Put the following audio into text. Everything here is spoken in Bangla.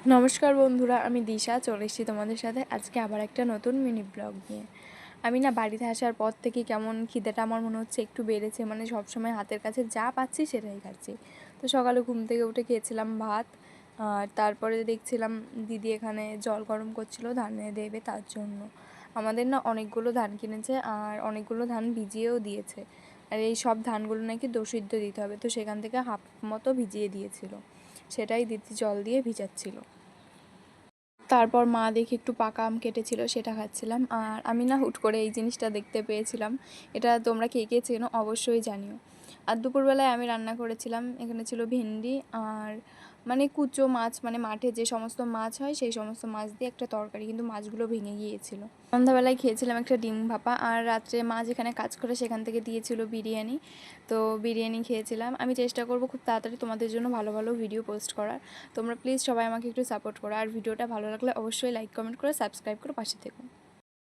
নমস্কার বন্ধুরা, আমি দিশা চলে এসেছি তোমাদের সাথে আজকে আবার একটা নতুন মিনি ব্লগ নিয়ে। আমি না বাড়িতে আসার পর থেকে কেমন খিদেটা আমার মনে হচ্ছে একটু বেড়েছে, মানে সবসময় হাতের কাছে যা পাচ্ছি সেটাই খাচ্ছি। তো সকালে ঘুম থেকে উঠে খেয়েছিলাম ভাত, আর তারপরে দেখছিলাম দিদি এখানে জল গরম করছিল ধানে দেবে তার জন্য। আমাদের না অনেকগুলো ধান কিনেছে আর অনেকগুলো ধান ভিজিয়েও দিয়েছে, আর এই সব ধানগুলো নাকি দোসিদ্ধ দিতে হবে, তো সেখান থেকে হাফ মতো ভিজিয়ে দিয়েছিল, সেটাই দিদি জল দিয়ে ভিজাচ্ছিল। তারপর মা দেখি একটু পাকা আম কেটেছিল, সেটা খাচ্ছিলাম। আর আমি না হুট করে এই জিনিসটা দেখতে পেয়েছিলাম, এটা তোমরা কে কে চেনো অবশ্যই জানিও। আর দুপুরবেলায় আমি রান্না করেছিলাম, এখানে ছিল ভেন্ডি আর মানে কুচো মাছ, মানে মাঠে যে সমস্ত মাছ হয় সেই সমস্ত মাছ দিয়ে একটা তরকারি, কিন্তু মাছগুলো ভেঙে গিয়েছিল। সন্ধ্যাবেলায় খেয়েছিলাম একটা ডিম ভাপা, আর রাত্রে মা যেখানে কাজ করে সেখান থেকে দিয়েছিল বিরিয়ানি, তো বিরিয়ানি খেয়েছিলাম। আমি চেষ্টা করব খুব তাড়াতাড়ি তোমাদের জন্য ভালো ভালো ভিডিও পোস্ট করার। তোমরা প্লিজ সবাই আমাকে একটু সাপোর্ট করো, আর ভিডিওটা ভালো লাগলে অবশ্যই লাইক কমেন্ট করে সাবস্ক্রাইব করে পাশে থেকো।